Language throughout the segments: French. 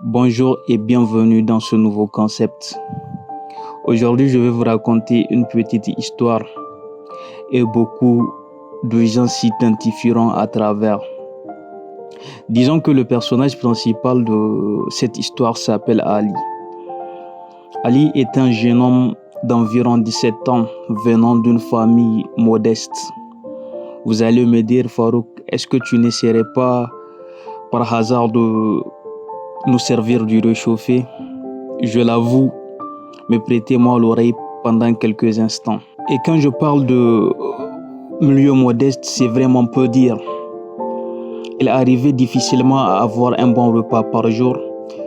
Bonjour et bienvenue dans ce nouveau concept. Aujourd'hui, je vais vous raconter une petite histoire et beaucoup de gens s'identifieront à travers. Disons que le personnage principal de cette histoire s'appelle Ali. Ali est un jeune homme d'environ 17 ans venant d'une famille modeste. Vous allez me dire, Farouk, est-ce que tu n'essaierais pas par hasard de nous servir du réchauffé? Je l'avoue, mais prêtez-moi l'oreille pendant quelques instants. Et quand je parle de milieu modeste, c'est vraiment peu dire. Il arrivait difficilement à avoir un bon repas par jour.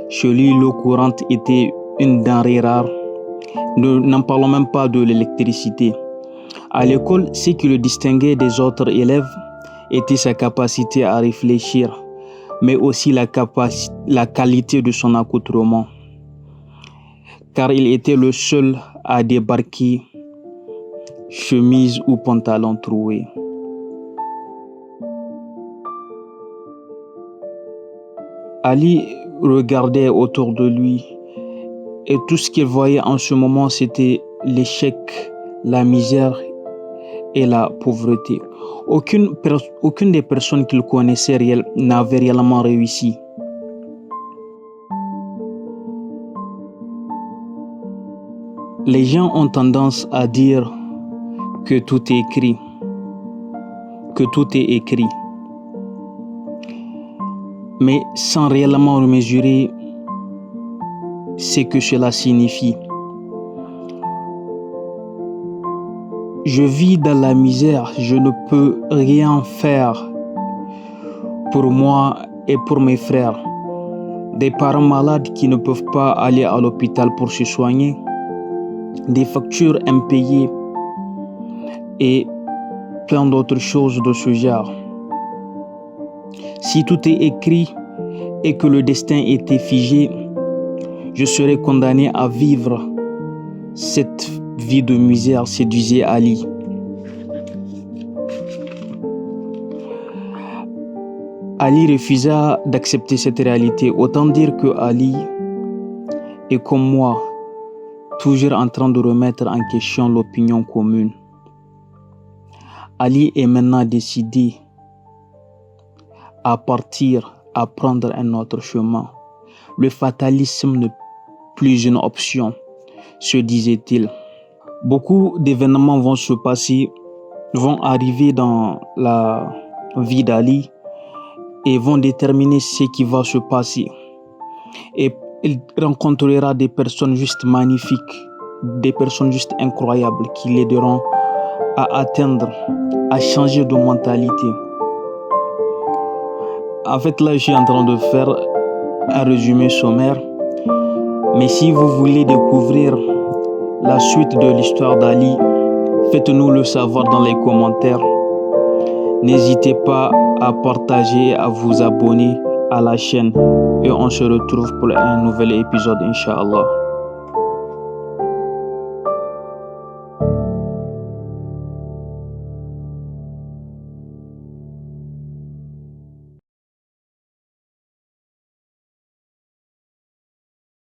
Chez lui, l'eau courante était une denrée rare. N'en parlons même pas de l'électricité. À l'école, ce qui le distinguait des autres élèves était sa capacité à réfléchir, mais aussi la qualité de son accoutrement. Car il était le seul à débarquer chemise ou pantalon troué. Ali regardait autour de lui et tout ce qu'il voyait en ce moment, c'était l'échec, la misère et la pauvreté. Aucune des personnes qu'il connaissait n'avait réellement réussi. Les gens ont tendance à dire que tout est écrit, mais sans réellement mesurer ce que cela signifie. Je vis dans la misère, je ne peux rien faire pour moi et pour mes frères. Des parents malades qui ne peuvent pas aller à l'hôpital pour se soigner, des factures impayées et plein d'autres choses de ce genre. Si tout est écrit et que le destin était figé, je serais condamné à vivre cette vie de misère, se disait Ali. Ali refusa d'accepter cette réalité. Autant dire que Ali est comme moi, toujours en train de remettre en question l'opinion commune. Ali est maintenant décidé à partir, à prendre un autre chemin. Le fatalisme n'est plus une option, se disait-il. Beaucoup d'événements vont arriver dans la vie d'Ali et vont déterminer ce qui va se passer. Et il rencontrera des personnes juste magnifiques, des personnes juste incroyables qui l'aideront à atteindre, à changer de mentalité. En fait, là, je suis en train de faire un résumé sommaire. Mais si vous voulez découvrir la suite de l'histoire d'Ali, faites-nous le savoir dans les commentaires. N'hésitez pas à partager, à vous abonner à la chaîne. Et on se retrouve pour un nouvel épisode, Inch'Allah.